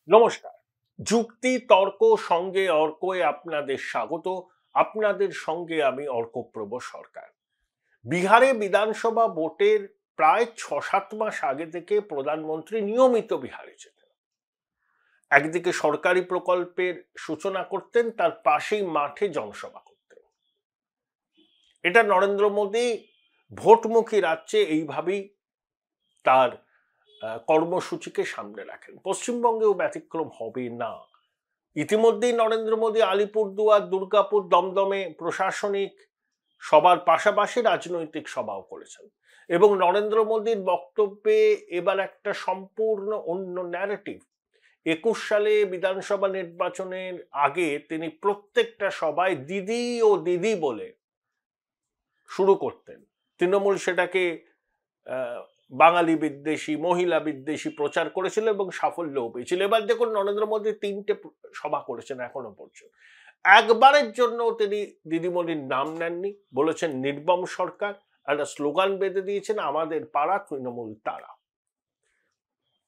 নমস্কার। যুক্তি তর্ক সঙ্গে অর্কয়ে আপনাদের স্বাগত। আপনাদের সঙ্গে আমি অর্কপ্রভ সরকার। বিহারে বিধানসভা ভোটের প্রায় ৬-৭ মাস আগে থেকে প্রধানমন্ত্রী নিয়মিত বিহারে যেতেন। একদিকে সরকারি প্রকল্পের সূচনা করতেন, তার পাশেই মাঠে জনসভা করতেন। এটা নরেন্দ্র মোদী ভোটমুখী রাজ্যে এইভাবেই তার কর্মসূচিকে সামনে রাখেন। পশ্চিমবঙ্গেও ব্যতিক্রম হবে না। ইতিমধ্যেই নরেন্দ্র মোদী আলিপুরদুয়ার, দুর্গাপুর, দমদমে প্রশাসনিক সবার পাশাপাশি রাজনৈতিক সভাও করেছেন এবং নরেন্দ্র মোদীর বক্তব্যে এবার একটা সম্পূর্ণ অন্য ন্যারেটিভ। ২১ সালে বিধানসভা নির্বাচনের আগে তিনি প্রত্যেকটা সভায় দিদি ও দিদি বলে শুরু করতেন। তৃণমূল সেটাকে বাঙালি বিদ্বেষী, মহিলা বিদ্বেষী প্রচার করেছিল এবং সাফল্যও পেয়েছিল। এবার দেখুন নরেন্দ্র মোদী ৩টে সভা করেছেন এখনো পর্যন্ত। একবারের জন্য তিনি দিদিমণির নাম নেননি, বলেছেন নির্মম সরকার। একটা স্লোগান বেঁধে দিয়েছেন, আমাদের পাড়া তৃণমূল তারা।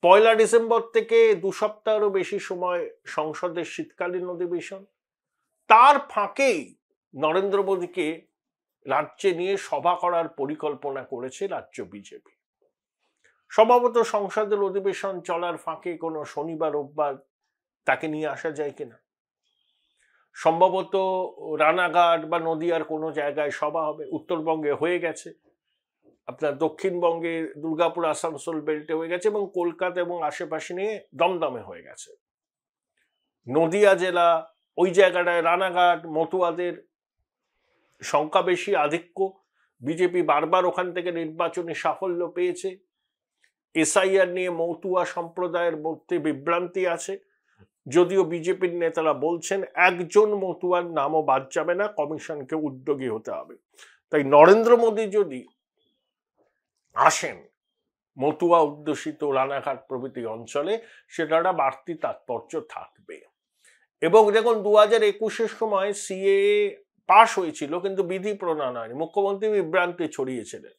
১ ডিসেম্বর থেকে ২ সপ্তাহেরও বেশি সময় সংসদের শীতকালীন অধিবেশন। তার ফাঁকেই নরেন্দ্র মোদীকে রাজ্যে নিয়ে সভা করার পরিকল্পনা করেছে রাজ্য বিজেপি। সম্ভবত সংসদের অধিবেশন চলার ফাঁকে কোনো শনিবার রোববার তাকে নিয়ে আসা যায় কিনা। সম্ভবত রানাঘাট বা নদিয়ার কোনো জায়গায় সভা হবে। উত্তরবঙ্গে হয়ে গেছে, আপনার দক্ষিণবঙ্গে দুর্গাপুর, আসানসোল বেল্টে হয়ে গেছে এবং কলকাতা এবং আশেপাশে নিয়ে দমদমে হয়ে গেছে। নদিয়া জেলা, ওই জায়গাটায় রানাঘাট, মতুয়াদের সংখ্যা বেশি, আধিক্য। বিজেপি বারবার ওখান থেকে নির্বাচনী সাফল্য পেয়েছে। এসআইআর নিয়ে মতুয়া সম্প্রদায়ের মধ্যে বিভ্রান্তি আছে, যদিও বিজেপির নেতারা বলছেন একজন মতুয়ার নামও বাদ যাবে না, কমিশনকে উদ্যোগী হতে হবে। তাই নরেন্দ্র মোদী যদি আসেন মতুয়া অধ্যুষিত রানাঘাট প্রভৃতি অঞ্চলে, সেটা একটা বাড়তি তাৎপর্য থাকবে। এবং দেখুন ২০২১-এর সময় সিএএ পাশ হয়েছিল কিন্তু বিধি প্রণয়ন হয়নি। মুখ্যমন্ত্রী বিভ্রান্তি ছড়িয়েছিলেন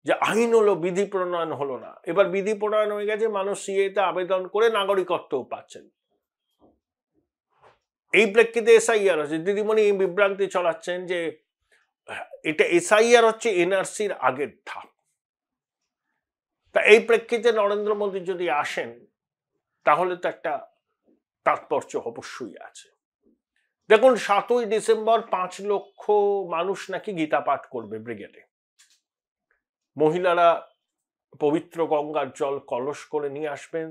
যে আইন হলো, বিধি প্রণয়ন হলো না। এবার বিধি প্রণয়ন হয়ে গেছে, মানুষ সিএতে আবেদন করে নাগরিকত্বও পাচ্ছেন। এই প্রেক্ষিতে এসআইআর হচ্ছে। দিদিমণি বিভ্রান্তি ছড়াচ্ছেন যে এটা এসআইআর হচ্ছে এনআরসির আগের ধাপ। তা এই প্রেক্ষিতে নরেন্দ্র মোদী যদি আসেন তাহলে তো একটা তাৎপর্য অবশ্যই আছে। দেখুন ৭ই ডিসেম্বর ৫ লক্ষ মানুষ নাকি গীতা পাঠ করবে ব্রিগেডে। মহিলারা পবিত্র গঙ্গার জল কলস করে নিয়ে আসবেন,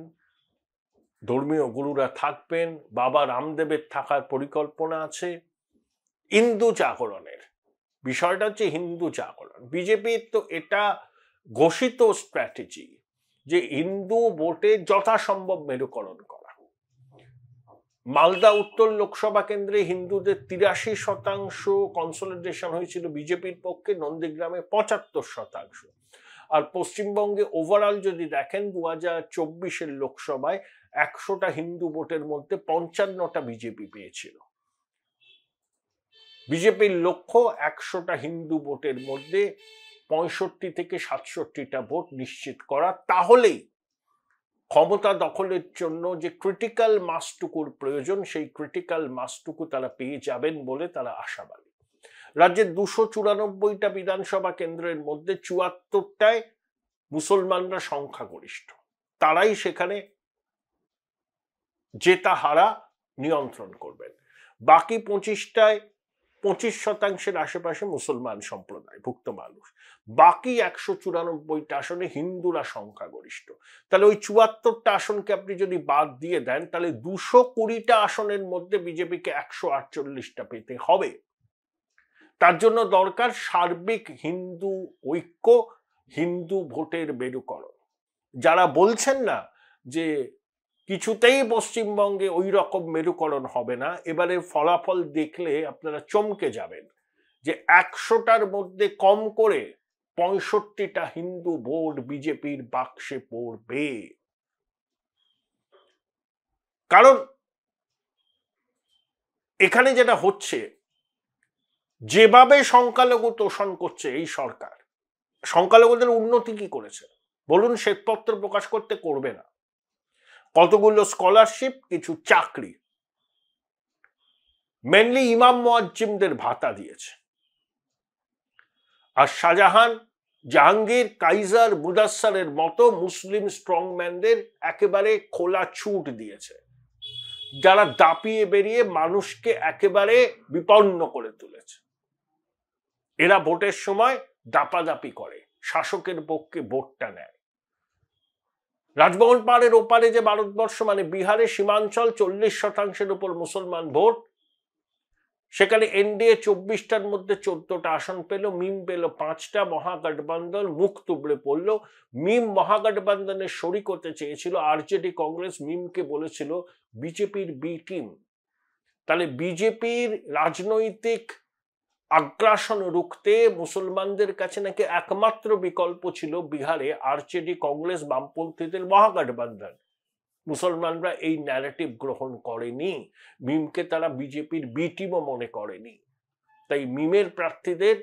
ধর্মীয় গুরুরা থাকবেন, বাবা রামদেবের থাকার পরিকল্পনা আছে। হিন্দু জাগরণের বিষয়টা হচ্ছে হিন্দু জাগরণ। বিজেপির তো এটা ঘোষিত স্ট্র্যাটেজি যে হিন্দু ভোটে যথাসম্ভব মেরুকরণ করা। মালদা উত্তর লোকসভা কেন্দ্রে হিন্দুদের ৮৩% কনসলিডেশন হয়েছিল বিজেপির পক্ষে, নন্দীগ্রামে ৭৫%। আর পশ্চিমবঙ্গে ওভারঅল যদি দেখেন ২০২৪-এর লোকসভায় ১০০টা হিন্দু ভোটের মধ্যে ৫৫টা বিজেপি পেয়েছিল। বিজেপির লক্ষ্য ১০০টা হিন্দু ভোটের মধ্যে ৬৫ থেকে ৬৭টা ভোট নিশ্চিত করা। তাহলেই ক্ষমতা দখলের জন্য যে ক্রিটিক্যাল মাসটুকুর প্রয়োজন, সেই ক্রিটিক্যাল মাসটুকু তারা পেয়ে যাবেন বলে তারা আশাবাদী। রাজ্যের ২৯৪টা বিধানসভা কেন্দ্রের মধ্যে ৭৪টায় মুসলমানরা সংখ্যাগরিষ্ঠ। তারাই সেখানে জেতা হারা নিয়ন্ত্রণ করবেন। বাকি ২৫টায় ২৫% আশেপাশে মুসলমান সম্প্রদায় ভুক্ত মানুষ। বাকি ১৯৪টা আসনে হিন্দুরা সংখ্যাগরিষ্ঠ। তাহলে ওই ৭৪টা আসনকে আপনি যদি বাদ দিয়ে দেন, তাহলে ২২০টা আসনের মধ্যে বিজেপিকে ১৪৮টা পেতে হবে। তার জন্য দরকার সার্বিক হিন্দু ঐক্য, হিন্দু ভোটের মেরুকরণ। যারা বলছেন না যে কিছুতেই পশ্চিমবঙ্গে ওই রকম মেরুকরণ হবে না, এবারে ফলাফল দেখলে আপনারা চমকে যাবেন যে ১০০টার মধ্যে কম করে ৬৫টা হিন্দু ভোট বিজেপির বাক্সে পড়বে। কারণ এখানে যেটা হচ্ছে, যেভাবে সংখ্যালঘু তোষণ করছে এই সরকার, সংখ্যালঘুদের উন্নতি কি করেছে বলুন? শ্বেতপত্র প্রকাশ করতে করবে না। কতগুলো স্কলারশিপ, কিছু চাকরি, মেনলি ইমাম মুয়াজ্জিমদের ভাতা দিয়েছে। আর শাহজাহান, জাহাঙ্গীর, কাইজার, মুদাসসারের মতো মুসলিম স্ট্রংম্যানদের একেবারে খোলা ছুট দিয়েছে, যারা দাপিয়ে বেরিয়ে মানুষকে একেবারে বিপন্ন করে তুলেছে। এরা ভোটের সময় দাপাদাপি করে, শাসকের পক্ষে ভোটটা নেয়। রাজমহল পাহাড়ের ওপারে যে ভারতবর্ষ, মানে বিহারের সীমাঞ্চল, 40% উপর মুসলমান ভোট, সেখানে এনডিএ 24টার মধ্যে 14টা আসন পেল, মিম পেল 5টা। মহাগঠবন্ধন মুখ তুবড়ে পড়ল। মিম মহাগঠবন্ধনের শরিক হতে চেয়েছিল আরজেডি কংগ্রেস, মিমকে বলেছিল বিজেপির বি টিম। তাহলে বিজেপির রাজনৈতিক আগ্রাসন রুখতে মুসলমানদের কাছে নাকি একমাত্র বিকল্প ছিল বিহারে আরজেডি কংগ্রেস বামপন্থীদের মহাগঠবন্ধন। মুসলমানরা এই ন্যারেটিভ গ্রহণ করেনি, মিমকে তারা বিজেপির বি টিমও মনে করেনি। তাই মিমের প্রার্থীদের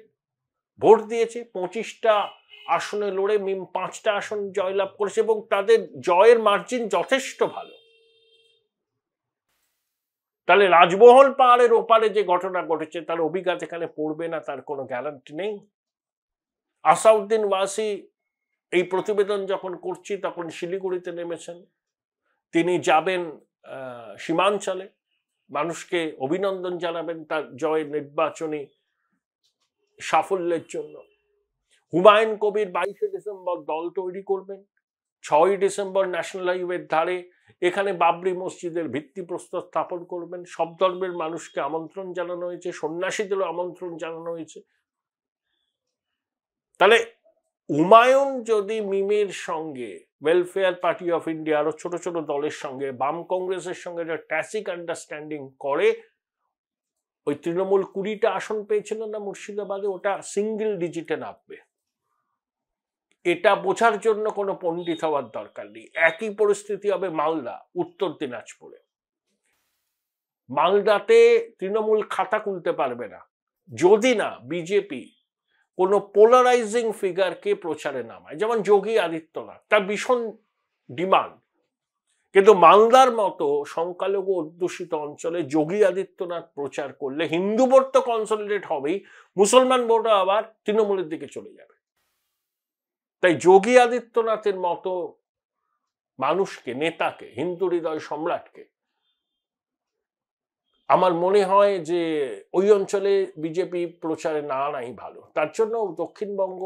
ভোট দিয়েছে। 25টা আসনে লড়ে মিম 5টা আসন জয়লাভ করেছে এবং তাদের জয়ের মার্জিন যথেষ্ট ভালো। তাহলে রাজমহল পাহাড়ের ওপারে যে ঘটনা ঘটেছে তার অভিঘাত এখানে পড়বে না, তার কোনো গ্যারান্টি নেই। আসাউদ্দিন ওয়াসি এই প্রতিবেদন যখন করছি তখন শিলিগুড়িতে নেমেছেন। তিনি যাবেন সীমাঞ্চলে, মানুষকে অভিনন্দন জানাবেন তার জয়ের নির্বাচনী সাফল্যের জন্য। হুমায়ুন কবির 22শে ডিসেম্বর দল তৈরি করবেন। 6ই ডিসেম্বর ন্যাশনাল হাইওয়ের ধারে এখানে বাবরি মসজিদের ভিত্তিপ্রস্তর স্থাপন করবেন। সব ধর্মের মানুষকে আমন্ত্রণ জানানো হয়েছে, সন্ন্যাসীদেরও আমন্ত্রণ জানানো হয়েছে। তাহলে হুমায়ুন যদি মিমের সঙ্গে, ওয়েলফেয়ার পার্টি অফ ইন্ডিয়া, আরো ছোট ছোট দলের সঙ্গে, বাম কংগ্রেসের সঙ্গে একটা ট্যাসিক আন্ডারস্ট্যান্ডিং করে, ওই তৃণমূল 20টা আসন পেয়েছিল না মুর্শিদাবাদে, ওটা সিঙ্গেল ডিজিটে নামবে। এটা বোঝার জন্য কোনো পণ্ডিত হওয়ার দরকার নেই। একই পরিস্থিতি হবে মালদা, উত্তর দিনাজপুরে। মালদাতে তৃণমূল খাতা খুলতে পারবে না যদি না বিজেপি কোনো পোলারাইজিং ফিগারকে প্রচারে নামায়, যেমন যোগী আদিত্যনাথ, তার ভীষণ ডিমান্ড। কিন্তু মালদার মতো সংখ্যালঘু অধ্যুষিত অঞ্চলে যোগী আদিত্যনাথ প্রচার করলে হিন্দু ভোট তো কনসলিডেট হবেই, মুসলমান ভোটও আবার তৃণমূলের দিকে চলে যাবে। তাই যোগী আদিত্যনাথের মতো মানুষকে, নেতাকে, হিন্দু হৃদয় সম্রাটকে আমার মনে হয় যে ওই অঞ্চলে বিজেপি প্রচারে না আনাই ভালো। তার জন্য দক্ষিণবঙ্গ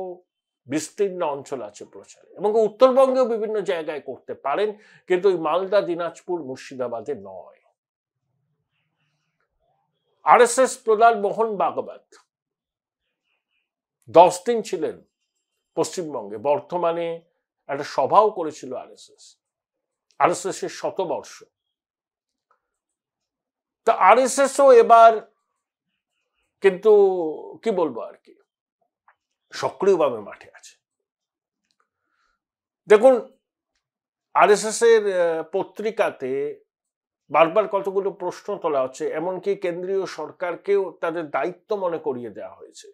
বিস্তীর্ণ অঞ্চল আছে প্রচারে, এবং উত্তরবঙ্গেও বিভিন্ন জায়গায় করতে পারেন, কিন্তু ওই মালদা, দিনাজপুর, মুর্শিদাবাদে নয়। আরএসএস প্রধান মোহন ভাগবত 10 দিন ছিলেন পশ্চিমবঙ্গে। বর্তমানে একটা সভাও করেছিল আরএসএস এর 100 বর্ষ। তা আরএসএসও এবার কিন্তু কি বলবো আর কি, সক্রিয়ভাবে মাঠে আছে। দেখুন, আরএসএস এর পত্রিকাতে বারবার কতগুলো প্রশ্ন তোলা হচ্ছে, এমনকি কেন্দ্রীয় সরকারকেও তাদের দায়িত্ব মনে করিয়ে দেওয়া হয়েছে।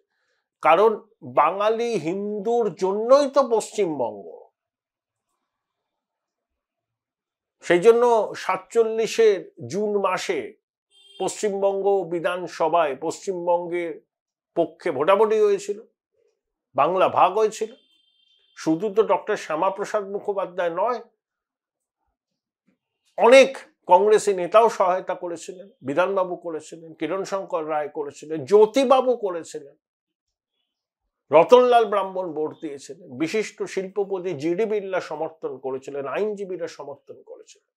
কারণ বাঙালি হিন্দুর জন্যই তো পশ্চিমবঙ্গ। সেই জন্য 47-এর জুন মাসে পশ্চিমবঙ্গ বিধানসভায় পশ্চিমবঙ্গের পক্ষে ভোটাভুটি হয়েছিল, বাংলা ভাগ হয়েছিল। শুধু তো ডক্টর শ্যামাপ্রসাদ মুখোপাধ্যায় নয়, অনেক কংগ্রেসী নেতাও সহায়তা করেছিলেন, বিধানবাবু করেছিলেন, কিরণ শঙ্কর রায় করেছিলেন, জ্যোতিবাবু করেছিলেন, রতনলাল ব্রাহ্মণ ভোট দিয়েছিলেন, বিশিষ্ট শিল্পপতি জিডি বিড়লা সমর্থন করেছিলেন, আইনজীবীরা সমর্থন করেছিলেন।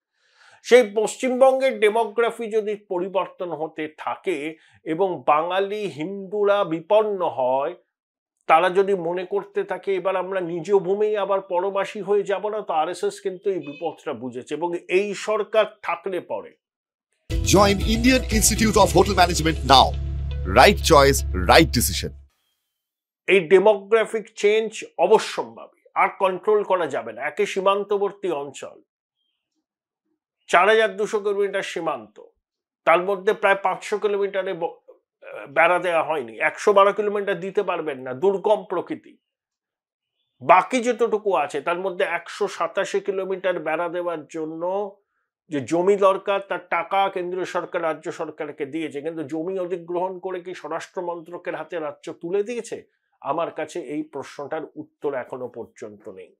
সেই পশ্চিমবঙ্গের ডেমোগ্রাফি যদি পরিবর্তন হতে থাকে এবং বাঙালি হিন্দুরা বিপন্ন হয়, তারা যদি মনে করতে থাকে এবার আমরা নিজ ভূমেই আবার পরবাসী হয়ে যাব না, তো আরএসএস কিন্তু এই বিপদটা বুঝেছে এবং এই সরকার থাকলে পরে। Join Indian Institute of Hotel Management now. Right choice, right decision. এই ডেমোগ্রাফিক চেঞ্জ অবশ্যম্ভাবী, আর কন্ট্রোল করা যাবে না। একে সীমান্তবর্তী অঞ্চল, 4200 কিলোমিটার সীমান্ত, তার মধ্যে প্রায় 500 কিলোমিটারে বেড়া দেওয়া হয়নি, 112 কিলোমিটার দিতে পারবেন না, দুর্গম প্রকৃতি। বাকি যতটুকু আছে তার মধ্যে 187 কিলোমিটার বেড়া দেওয়ার জন্য যে জমি দরকার, তার টাকা কেন্দ্রীয় সরকার রাজ্য সরকারকে দিয়েছে, কিন্তু জমি অধিগ্রহণ করে কি স্বরাষ্ট্র মন্ত্রকের হাতে রাজ্য তুলে দিয়েছে? আমার কাছে এই প্রশ্নটার উত্তর এখনো পর্যন্ত নেই।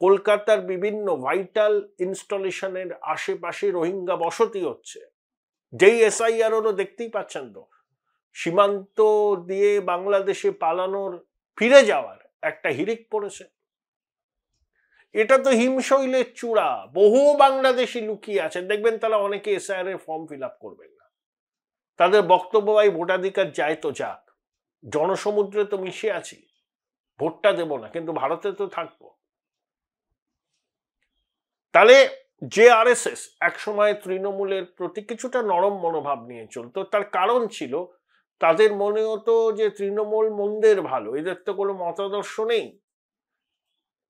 কলকাতার বিভিন্ন ভাইটাল ইনস্টলেশনের আশেপাশে রোহিঙ্গা বসতি হচ্ছে, যেই এসআইআর হলো দেখতেই পাচ্ছেন তো, সীমান্ত দিয়ে বাংলাদেশে পালানোর, ফিরে যাওয়ার একটা হিড়িক পড়েছে। এটা তো হিমশৈলের চূড়া, বহু বাংলাদেশি লুকিয়ে আছেন, দেখবেন তারা অনেকে এসআইআর এর ফর্ম ফিল আপ করবেন না, তাদের বক্তব্য ভাই ভোটাধিকার যায় তো যাক, জনসমুদ্রে তো মিশে আছি, ভোটটা দেব না কিন্তু ভারতে তো থাকবো। তাহলে যে আরএসএস একসময় তৃণমূলের প্রতি কিছুটা নরম মনোভাব নিয়ে চলতো, তার কারণ ছিল তাদের মনে হতো যে তৃণমূল মন্দের ভালো, এদের তো কোনো মতাদর্শ নেই,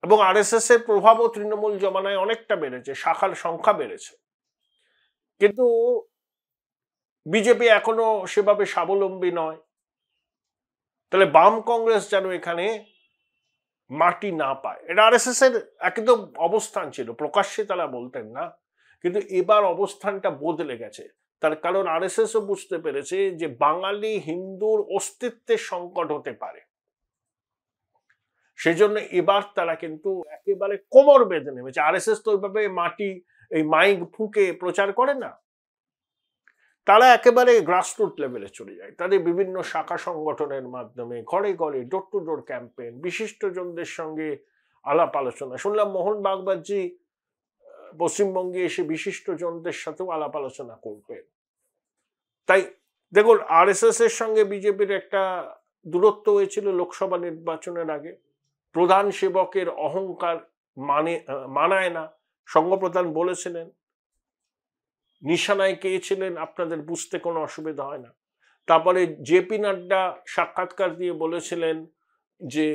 এবং আরএসএস এর প্রভাবও তৃণমূল জমানায় অনেকটা বেড়েছে, শাখার সংখ্যা বেড়েছে। কিন্তু বিজেপি এখনো সেভাবে স্বাবলম্বী নয়। তাহলে বাম কংগ্রেস যেন এখানে মাটি না পায়, এটা আরএসএস এর একদম অবস্থান ছিল, প্রকাশ্যে তারা বলতেন না, কিন্তু এবার অবস্থানটা বদলে গেছে। তার কারণ আরএসএস ও বুঝতে পেরেছে যে বাঙালি হিন্দুর অস্তিত্বের সংকট হতে পারে, সেজন্য এবার তারা কিন্তু একেবারে কোমর বেঁধে নেমেছে। আরএসএস তো ওইভাবে মাটি এই মাইক ফুঁকে প্রচার করে না, তারা একেবারে গ্রাসরুট লেভেলে চলে যায়, তাদের বিভিন্ন শাখা সংগঠনের মাধ্যমে ঘরে ঘরে ডোর টু ডোর ক্যাম্পেইন, বিশিষ্টজনদের সঙ্গে আলাপ আলোচনা। শুনলাম মোহন বাগবাজি পশ্চিমবঙ্গে এসে বিশিষ্টজনদের সাথেও আলাপ আলোচনা করবেন। তাই দেখুন, আরএসএস এর সঙ্গে বিজেপির একটা দূরত্ব হয়েছিল লোকসভা নির্বাচনের আগে, প্রধান সেবকের অহংকার মানায় না, সঙ্গপ্রধান বলেছিলেন, নিশানায় কে ছিলেন আপনাদের বুঝতে কোনো অসুবিধা হয় না। তারপরে জেপি নাড্ডা সাক্ষাৎকার দিয়ে বলেছিলেন যে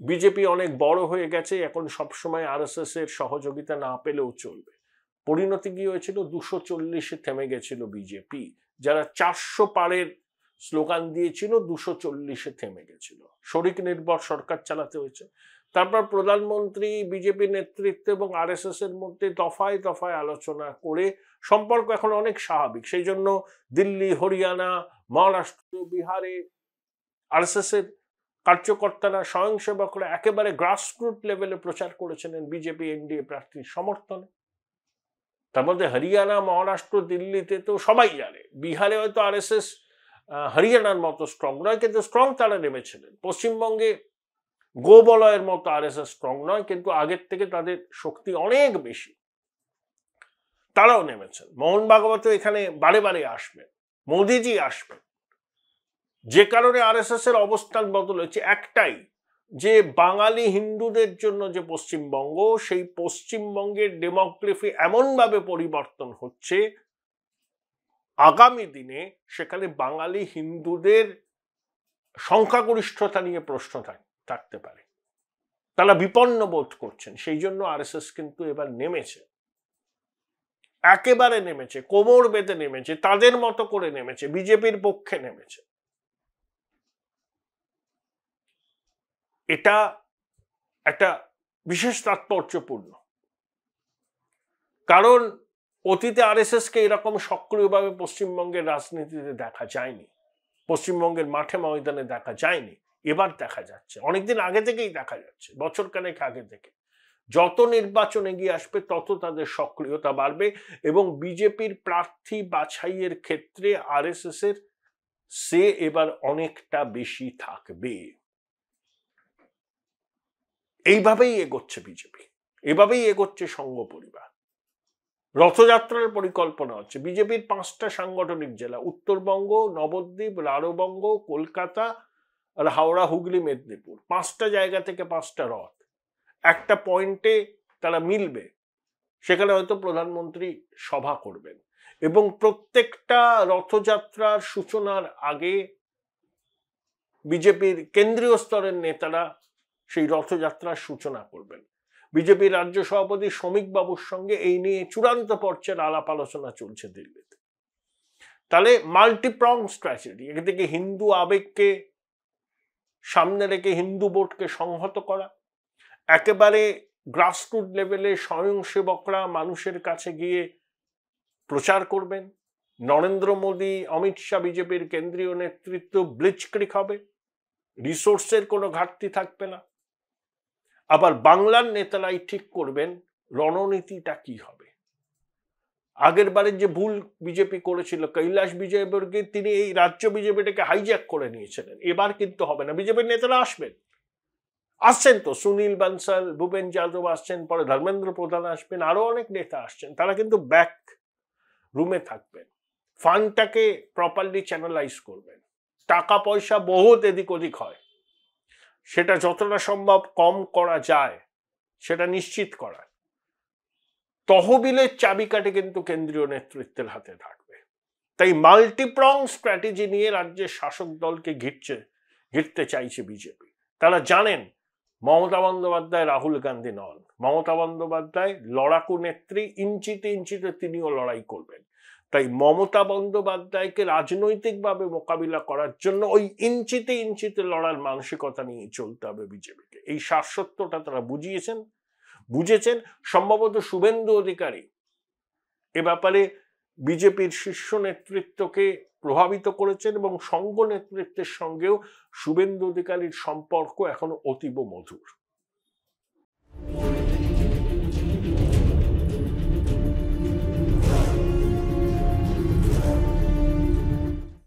বিজেপি অনেক বড় হয়ে গেছে, এখন সবসময় আরএসএস এর সহযোগিতা না পেলেও চলবে। পরিণতি কি হয়েছিল? 240-এ থেমে গেছিল বিজেপি, যারা 400 পারের স্লোগান দিয়েছিল 240-এ থেমে গেছিল, শরিক নির্ভর সরকার চালাতে হয়েছে। তারপর প্রধানমন্ত্রী, বিজেপি নেতৃত্ব এবং আরএসএস এর মধ্যে দফায় দফায় আলোচনা করে সম্পর্ক এখন অনেক স্বাভাবিক। সেই জন্য দিল্লি, হরিয়ানা, মহারাষ্ট্র, বিহারে আরএসএস এর কার্যকর্তারা, স্বয়ংসেবকরা একেবারে গ্রাসরুট লেভেলে প্রচার করেছিলেন বিজেপি এনডিএ প্রার্থীর সমর্থনে। তার মধ্যে হরিয়ানা, মহারাষ্ট্র, দিল্লিতে তো সবাই জানে, বিহারে হয়তো আরএসএস হরিয়ানার মতো স্ট্রং নয়, কিন্তু স্ট্রং তারা নেমেছিলেন। পশ্চিমবঙ্গে গোবলয়ের মতো আরএসএস স্ট্রং নয়, কিন্তু আগের থেকে তাদের শক্তি অনেক বেশি, তারাও নেমেছেন। মোহন ভাগবত এখানে বারে বারে আসবেন, মোদিজি আসবেন। যে কারণে আরএসএস এর অবস্থান বদল হয়েছে একটাই, যে বাঙালি হিন্দুদের জন্য যে পশ্চিমবঙ্গ, সেই পশ্চিমবঙ্গের ডেমোগ্রাফি এমনভাবে পরিবর্তন হচ্ছে, আগামী দিনে সেখানে বাঙালি হিন্দুদের সংখ্যাগরিষ্ঠতা নিয়ে প্রশ্ন থাকতে পারে, তারা বিপন্ন বোধ করছেন। সেই জন্য আরএসএস কিন্তু এবার নেমেছে, একেবারে নেমেছে, কোমর বেঁধে নেমেছে, তাদের মতো করে নেমেছে, বিজেপির পক্ষে নেমেছে। এটা একটা বিশেষ তাৎপর্যপূর্ণ, কারণ অতীতে আরএসএস কে এরকম সক্রিয়ভাবে পশ্চিমবঙ্গের রাজনীতিতে দেখা যায়নি, পশ্চিমবঙ্গের মাঠে ময়দানে দেখা যায়নি, এবার দেখা যাচ্ছে, অনেকদিন আগে থেকেই দেখা যাচ্ছে, বছরখানেক আগে থেকে। যত নির্বাচন এগিয়ে আসবে তত তাদের সক্রিয়তা বাড়বে, এবং বিজেপির প্রার্থী বাছাইয়ের ক্ষেত্রে আরএসএস এর সে এবার অনেকটা বেশি থাকবে। এইভাবেই এগোচ্ছে বিজেপি, এভাবেই এগোচ্ছে সংঘ পরিবার। রথযাত্রার পরিকল্পনা হচ্ছে। বিজেপির 5টা সাংগঠনিক জেলা, উত্তরবঙ্গ, নবদ্বীপ, রাঢ়বঙ্গ, কলকাতা আর হাওড়া, হুগলি, মেদিনীপুর, 5টা জায়গা থেকে 5টা রথ একটা পয়েন্টে তারা মিলবে, সেখানে হয়তো প্রধানমন্ত্রী সভা করবেন, এবং প্রত্যেকটা রথযাত্রার সূচনার আগে বিজেপির কেন্দ্রীয় স্তরের নেতারা সেই রথযাত্রার সূচনা করবেন। বিজেপির রাজ্য সভাপতি শ্রমিক বাবুর সঙ্গে এই নিয়ে চূড়ান্ত পর্যায়ের আলাপ আলোচনা চলছে দিল্লিতে। তাহলে মাল্টিপ্রং স্ট্র্যাটেজি, একদিকে হিন্দু আবেগকে সামনে রেখে হিন্দু ভোটকে সংহত করা, একেবারে গ্রাসরুট লেভেলে স্বয়ংসেবকরা মানুষের কাছে গিয়ে প্রচার করবেন। নরেন্দ্র মোদী, অমিত শাহ, বিজেপির কেন্দ্রীয় নেতৃত্ব ব্লিচক্রিক হবে, রিসোর্সের কোনো ঘাটতি থাকবে না। আবার বাংলার নেতারাই ঠিক করবেন রণনীতিটা কি হবে। আগের বারের যে ভুল বিজেপি করেছিল, কৈলাস বিজয়বর্গীয় তিনি এই রাজ্য বিজেপিটাকে হাইজ্যাক করে নিয়েছিলেন। এবার কিন্তু হবে না, বিজেপির নেতারা আসছেন তো, সুনীল বানসাল, ভূপেন যাদব আসছেন, পরে ধর্মেন্দ্র প্রধান আসবেন, আরো অনেক নেতা আসছেন। তারা কিন্তু ব্যাক রুমে থাকবেন, ফান্ডটাকে প্রপারলি চ্যানেলাইজ করবেন। টাকা পয়সা বহুত এদিক ওদিক হয়, সেটা যতটা সম্ভব কম করা যায় সেটা নিশ্চিত করা। তহবিলের চাবিকাঠি কিন্তু কেন্দ্রীয় নেতৃত্বের হাতে থাকবে। তাই মাল্টিপ্রং স্ট্র্যাটেজি নিয়ে রাজ্যের শাসক দলকে ঘিরতে চাইছে বিজেপি। তারা জানেন মমতা বন্দ্যোপাধ্যায় রাহুল গান্ধী নন। মমতা বন্দ্যোপাধ্যায় লড়াকু নেত্রী, ইঞ্চিতে ইঞ্চিতে তিনিও লড়াই করবেন। তাই মমতা বন্দ্যোপাধ্যায়কে রাজনৈতিকভাবে মোকাবিলা করার জন্য ওই ইঞ্চিতে ইঞ্চিতে লড়ার মানসিকতা নিয়ে চলতে হবে বিজেপিকে। এই শাশ্বতটা তারা বুঝেছেন। সম্ভবত শুভেন্দু অধিকারী এ ব্যাপারে বিজেপির শীর্ষ নেতৃত্বকে প্রভাবিত করেছেন এবং সংঘ নেতৃত্বের সঙ্গেও শুভেন্দু অধিকারীর সম্পর্ক এখনো অতীব মধুর।